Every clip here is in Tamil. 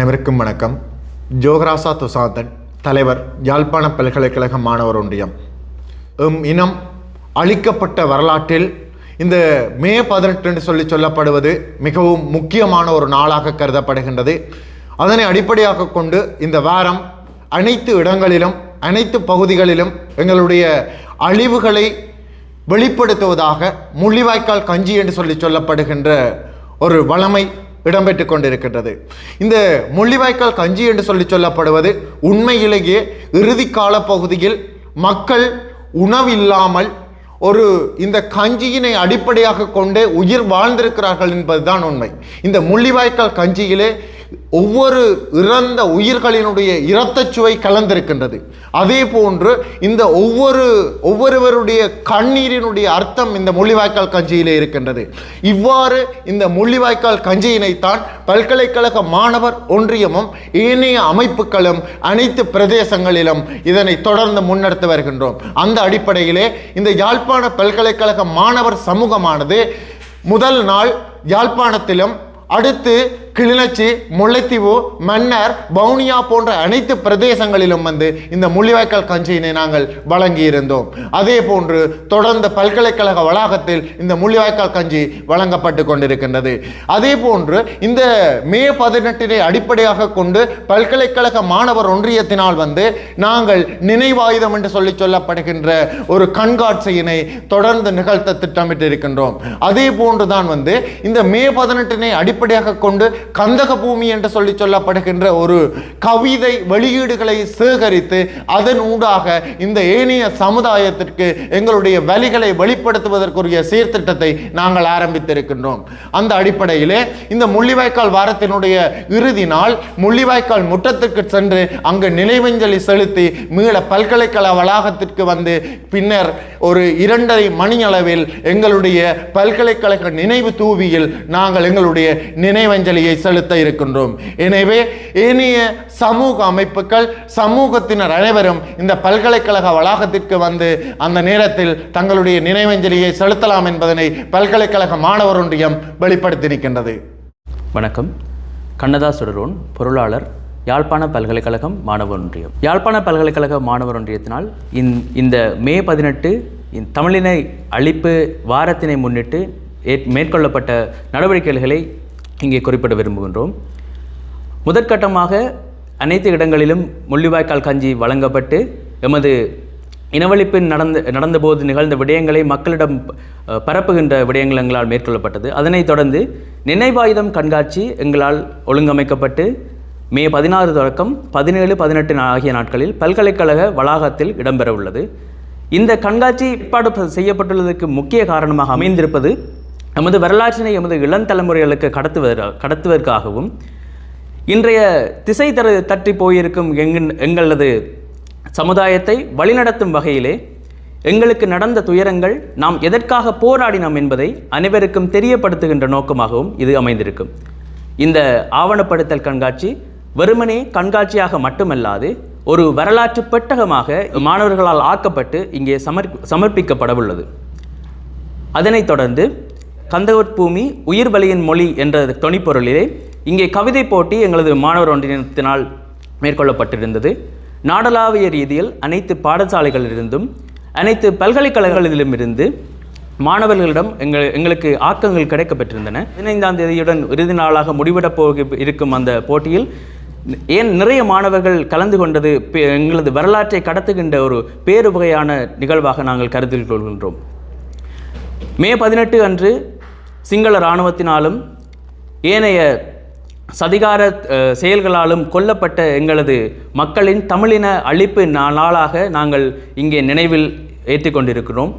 அனைவருக்கும் வணக்கம். ஜோகராசா துசாந்தன், தலைவர், யாழ்ப்பாண பல்கலைக்கழக மாணவர் ஒன்றியம். இனம் அளிக்கப்பட்ட வரலாற்றில் இந்த மே 18 என்று சொல்லப்படுவது மிகவும் முக்கியமான ஒரு நாளாக கருதப்படுகின்றது. அதனை அடிப்படையாக கொண்டு இந்த வாரம் அனைத்து இடங்களிலும் அனைத்து பகுதிகளிலும் எங்களுடைய அழிவுகளை வெளிப்படுத்துவதாக முள்ளிவாய்க்கால் கஞ்சி என்று சொல்லப்படுகின்ற ஒரு வளமை இடம்பெற்று கொண்டிருக்கின்றது. இந்த முள்ளிவாய்க்கால் கஞ்சி என்று சொல்லப்படுவது உண்மையிலேயே இறுதி கால பகுதியில் மக்கள் உணவில்லாமல் ஒரு இந்த கஞ்சியினை அடிப்படையாக கொண்டே உயிர் வாழ்ந்திருக்கிறார்கள் என்பதுதான் உண்மை. இந்த முள்ளிவாய்க்கால் கஞ்சியிலே ஒவ்வொரு இறந்த உயிர்களினுடைய இரத்தச்சுவை கலந்திருக்கின்றது. அதே போன்று இந்த ஒவ்வொருவருடைய கண்ணீரினுடைய அர்த்தம் இந்த முள்ளிவாய்க்கால் கஞ்சியிலே இருக்கின்றது. இவ்வாறு இந்த முள்ளிவாய்க்கால் கஞ்சியினைத்தான் பல்கலைக்கழக மாணவர் ஒன்றியமும் ஏனைய அமைப்புகளும் அனைத்து பிரதேசங்களிலும் இதனை தொடர்ந்து முன்னெடுத்து வருகின்றோம். அந்த அடிப்படையிலே இந்த யாழ்ப்பாண பல்கலைக்கழக மாணவர் சமூகமானது முதல் நாள் யாழ்ப்பாணத்திலும், அடுத்து கிளிநொச்சி, முல்லைத்தீவு, மன்னார், வவுனியா போன்ற அனைத்து பிரதேசங்களிலும் இந்த முள்ளிவாய்க்கால் கஞ்சியினை நாங்கள் வழங்கியிருந்தோம். அதே போன்று தொடர்ந்து பல்கலைக்கழக வளாகத்தில் இந்த முள்ளிவாய்க்கால் கஞ்சி வழங்கப்பட்டு கொண்டிருக்கின்றது. அதே போன்று இந்த மே 18 அடிப்படையாக கொண்டு பல்கலைக்கழக மாணவர் ஒன்றியத்தினால் நாங்கள் நினைவாயுதம் என்று சொல்லப்படுகின்ற ஒரு கண்காட்சியினை தொடர்ந்து நிகழ்த்த திட்டமிட்டு இருக்கின்றோம். அதே போன்றுதான் இந்த மே 18 அடிப்படையாக கொண்டு கந்தக பூமி என்று சொல்லப்படுகின்ற ஒரு கவிதை வெளியீடுகளை சேகரித்து அதன் ஊடாக இந்த ஏனைய சமுதாயத்திற்கு எங்களுடைய வலிகளை வெளிப்படுத்துவதற்குரிய சீர்திட்டத்தை நாங்கள் ஆரம்பித்திருக்கின்றோம். அந்த அடிப்படையிலே இந்த முள்ளிவாய்க்கால் வாரத்தினுடைய இறுதி நாள் முள்ளிவாய்க்கால் முற்றத்திற்கு சென்று அங்கு நினைவஞ்சலி செலுத்தி மீள பல்கலைக்கழக வளாகத்திற்கு பின்னர் ஒரு 2:30 மணி அளவில் எங்களுடைய பல்கலைக்கழக நினைவு தூவியில் நாங்கள் எங்களுடைய நினைவஞ்சலியை செலுத்த இருக்கின்றோம். எனவே ஏனைய சமூக அமைப்புகள், சமூகத்தினர் அனைவரும் இந்த பல்கலைக்கழக வளாகத்திற்கு அந்த நேரத்தில் தங்களுடைய நினைவஞ்சலியை செலுத்தலாம் என்பதனை பல்கலைக்கழக மாணவர் ஒன்றியம் வெளிப்படுத்தி நிற்கின்றது. வணக்கம். கண்ணதாஸ் சுடரோன், பொருளாளர், யாழ்ப்பாண பல்கலைக்கழகம் மாணவர் ஒன்றியம். யாழ்ப்பாண பல்கலைக்கழக மாணவர் ஒன்றியத்தினால் இந்த மே 18 தமிழின அழிப்பு வாரத்தினை முன்னிட்டு மேற்கொள்ளப்பட்ட நடவடிக்கைகளை இங்கே குறிப்பிட விரும்புகின்றோம். முதற்கட்டமாக அனைத்து இடங்களிலும் முள்ளிவாய்க்கால் கஞ்சி வழங்கப்பட்டு எமது இனவழிப்பின் நடந்தபோது நிகழ்ந்த விடயங்களை மக்களிடம் பரப்புகின்ற விடயங்கள் எங்களால் மேற்கொள்ளப்பட்டது. அதனைத் தொடர்ந்து நினைவாயுதம் கண்காட்சி எங்களால் ஒழுங்கமைக்கப்பட்டு மே 16 தொடக்கம் 17, 18 ஆகிய நாட்களில் பல்கலைக்கழக வளாகத்தில் இடம்பெற உள்ளது. இந்த கண்காட்சி ஏற்பாடு செய்யப்பட்டுள்ளதற்கு முக்கிய காரணமாக அமைந்திருப்பது எமது வரலாற்றினை எமது இளம் தலைமுறைகளுக்கு கடத்துவதற்காகவும் இன்றைய திசை தட்டி போயிருக்கும் எங்களது சமுதாயத்தை வழிநடத்தும் வகையிலே எங்களுக்கு நடந்த துயரங்கள் நாம் எதற்காக போராடினோம் என்பதை அனைவருக்கும் தெரியப்படுத்துகின்ற நோக்கமாகவும் இது அமைந்திருக்கும். இந்த ஆவணப்படுத்தல் கண்காட்சி வெறுமனே கண்காட்சியாக மட்டுமல்லாது ஒரு வரலாற்று பெட்டகமாக மாணவர்களால் ஆக்கப்பட்டு இங்கே சமர்ப்பிக்கப்பட உள்ளது. அதனைத் தொடர்ந்து கந்தகப் பூமி உயிர் வலியின் மொழி என்ற தொனிப்பொருளிலே இங்கே கவிதை போட்டி எங்களது மாணவர் ஒன்றியத்தினால் மேற்கொள்ளப்பட்டிருந்தது. நாடளாவிய ரீதியில் அனைத்து பாடசாலைகளிலிருந்தும் அனைத்து பல்கலைக்கழகங்களிலும் இருந்து மாணவர்களிடம் எங்களுக்கு ஆக்கங்கள் கிடைக்கப்பெற்றிருந்தன. 15ஆம் தேதியுடன் இறுதி நாளாக முடிவிடப் போக இருக்கும் அந்த போட்டியில் ஏன் நிறைய மாணவர்கள் கலந்து கொண்டது எங்களது வரலாற்றை கடத்துகின்ற ஒரு பேரு வகையான நிகழ்வாக நாங்கள் கருத்தில் கொள்கின்றோம். மே 18 அன்று சிங்கள இராணுவத்தினாலும் ஏனைய சதிகார செயல்களாலும் கொல்லப்பட்ட எங்களது மக்களின் தமிழின அழிப்பு நாளாக நாங்கள் இங்கே நினைவில் ஏற்றிக்கொண்டிருக்கிறோம்.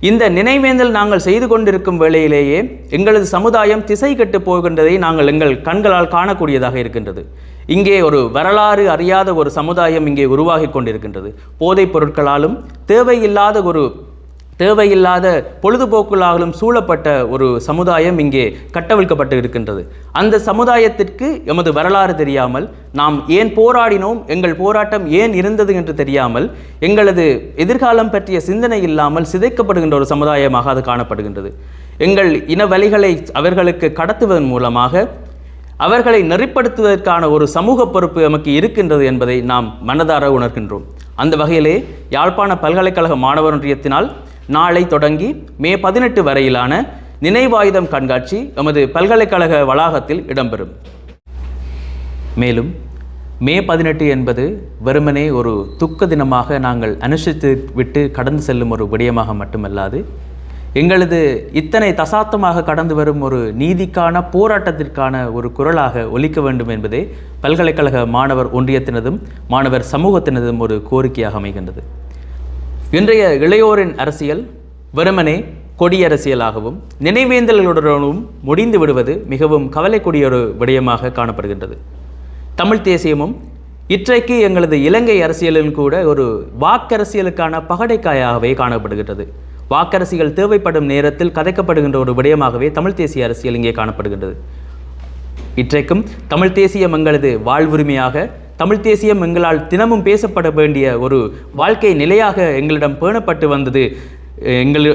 இந்த நினைவேந்தல் நாங்கள் செய்து கொண்டிருக்கும் வேளையிலேயே எங்களது சமுதாயம் திசை கெட்டு போகின்றதை நாங்கள் எங்கள் கண்களால் காணக்கூடியதாக இருக்கின்றது. இங்கே ஒரு வரலாறு அறியாத ஒரு சமுதாயம் இங்கே உருவாகி கொண்டிருக்கின்றது. போதைப் பொருட்களாலும் தேவையில்லாத பொழுதுபோக்குகளாலும் சூழப்பட்ட ஒரு சமுதாயம் இங்கே கட்டவிழ்க்கப்பட்டு இருக்கின்றது. அந்த சமுதாயத்திற்கு எமது வரலாறு தெரியாமல், நாம் ஏன் போராடினோம், எங்கள் போராட்டம் ஏன் இருந்தது என்று தெரியாமல், எங்களது எதிர்காலம் பற்றிய சிந்தனை இல்லாமல் சிதைக்கப்படுகின்ற ஒரு சமுதாயமாக அது காணப்படுகின்றது. எங்கள் இன வழிகளை அவர்களுக்கு கடத்துவதன் மூலமாக அவர்களை நெறிப்படுத்துவதற்கான ஒரு சமூக பொறுப்பு நமக்கு இருக்கின்றது என்பதை நாம் மனதார உணர்கின்றோம். அந்த வகையிலே யாழ்ப்பாண பல்கலைக்கழக மாணவர் ஒன்றியத்தினால் நாளை தொடங்கி மே 18 வரையிலான நினைவாயுதம் கண்காட்சி எமது பல்கலைக்கழக வளாகத்தில் இடம்பெறும். மேலும் மே 18 என்பது வெறுமனே ஒரு துக்க தினமாக நாங்கள் அனுஷ்டித்து விட்டு கடந்து செல்லும் ஒரு விடயமாக மட்டுமல்லாது, எங்களது இத்தனை தசாப்தமாக கடந்து வரும் ஒரு நீதிக்கான போராட்டத்திற்கான ஒரு குரலாக ஒலிக்க வேண்டும் என்பதே பல்கலைக்கழக மாணவர் ஒன்றியத்தினதும் மாணவர் சமூகத்தினதும் ஒரு கோரிக்கையாக அமைகின்றது. இன்றைய இளையோரின் அரசியல் வெறுமனே கொடியரசியலாகவும் நினைவேந்தல்களுடனும் முடிந்து விடுவது மிகவும் கவலைக்குரிய ஒரு விடயமாக காணப்படுகின்றது. தமிழ் தேசியமும் இன்றைக்கு எங்களது இலங்கை அரசியலில் கூட ஒரு வாக்கரசியலுக்கான பகடைக்காயாகவே காணப்படுகின்றது. வாக்கரசிகள் தேவைப்படும் நேரத்தில் கதைக்கப்படுகின்ற ஒரு விடயமாகவே தமிழ் தேசிய அரசியல் இங்கே காணப்படுகின்றது. இன்றைக்கும் தமிழ் தேசியம் எங்களது வாழ்வுரிமையாக, தமிழ் தேசியம் எங்களால் தினமும் பேசப்பட வேண்டிய ஒரு வாழ்க்கை நிலையாக எங்களிடம் பேணப்பட்டு வந்தது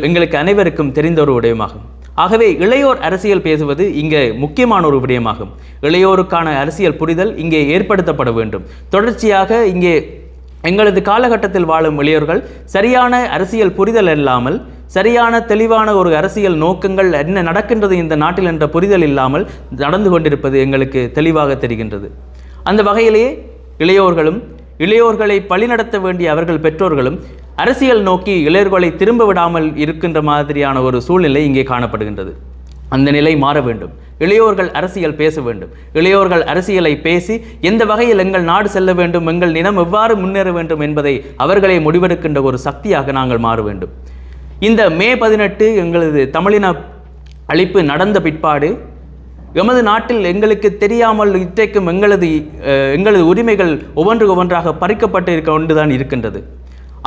எங்களுக்கு அனைவருக்கும் தெரிந்த ஒரு விடயமாகும். ஆகவே இளையோர் அரசியல் பேசுவது இங்கே முக்கியமான ஒரு விடயமாகும். இளையோருக்கான அரசியல் புரிதல் இங்கே ஏற்படுத்தப்பட வேண்டும். தொடர்ச்சியாக இங்கே எங்களது காலகட்டத்தில் வாழும் இளையோர்கள் சரியான அரசியல் புரிதல் இல்லாமல், சரியான தெளிவான ஒரு அரசியல் நோக்கங்கள் என்ன நடக்கின்றது இந்த நாட்டில் என்ற புரிதல் இல்லாமல் நடந்து கொண்டிருப்பது எங்களுக்கு தெளிவாக தெரிகின்றது. அந்த வகையிலேயே இளையோர்களை வழிநடத்த வேண்டிய அவர்கள் பெற்றோர்களும் அரசியல் நோக்கி இளையோர்களை திரும்ப விடாமல் இருக்கின்ற மாதிரியான ஒரு சூழ்நிலை இங்கே காணப்படுகின்றது. அந்த நிலை மாற வேண்டும். இளையோர்கள் அரசியல் பேச வேண்டும். இளையோர்கள் அரசியலை பேசி எந்த வகையில் எங்கள் நாடு செல்ல வேண்டும், எங்கள் நிலம் எவ்வாறு முன்னேற வேண்டும் என்பதை அவர்களை முடிவெடுக்கின்ற ஒரு சக்தியாக நாங்கள் மாற வேண்டும். இந்த மே 18 எங்களது தமிழின அழிப்பு நடந்த பிற்பாடு எமது நாட்டில் எங்களுக்கு தெரியாமல் இன்றைக்கும் எங்களது உரிமைகள் ஒவ்வொன்றாக பறிக்கப்பட்டு கொண்டுதான் இருக்கின்றது.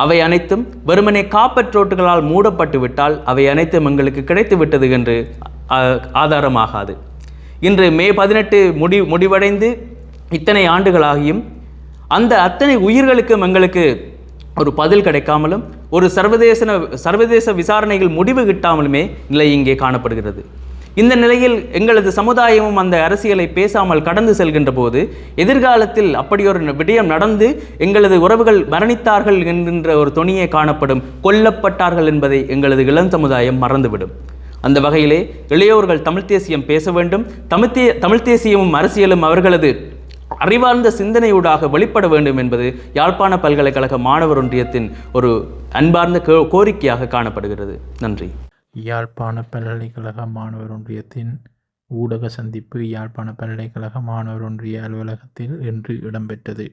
அவை அனைத்தும் வெறுமனே காப்பற்றோட்டுகளால் மூடப்பட்டு விட்டால் அவை அனைத்தும் எங்களுக்கு கிடைத்து விட்டது என்று ஆதாரமாகாது. இன்று மே 18 முடிவடைந்து இத்தனை ஆண்டுகளாகியும் அந்த அத்தனை உயிர்களுக்கும் எங்களுக்கு ஒரு பதில் கிடைக்காமலும், ஒரு சர்வதேச விசாரணைகள் முடிவு கிட்டாமலுமே நிலை இங்கே காணப்படுகிறது. இந்த நிலையில் எங்களது சமுதாயமும் அந்த அரசியலை பேசாமல் கடந்து செல்கின்ற போது எதிர்காலத்தில் அப்படி ஒரு விடயம் நடந்து எங்களது உறவுகள் மரணித்தார்கள் என்கின்ற ஒரு தொனியே காணப்படும், கொல்லப்பட்டார்கள் என்பதை எங்களது இளம் சமுதாயம் மறந்துவிடும். அந்த வகையிலே இளையோர்கள் தமிழ் தேசியம் பேச வேண்டும். தமிழ் தேசியமும் அரசியலும் அவர்களது அறிவார்ந்த சிந்தனையூடாக வெளிப்பட வேண்டும் என்பது யாழ்ப்பாண பல்கலைக்கழக மாணவர் ஒன்றியத்தின் ஒரு அன்பார்ந்த கோரிக்கையாக காணப்படுகிறது. நன்றி. யாழ்ப்பாண பல்கலைக்கழக மாணவர் ஒன்றியத்தின் ஊடக சந்திப்பு யாழ்ப்பாண பல்கலைக்கழக மாணவர் ஒன்றிய அலுவலகத்தில் இன்று இடம்பெற்றது.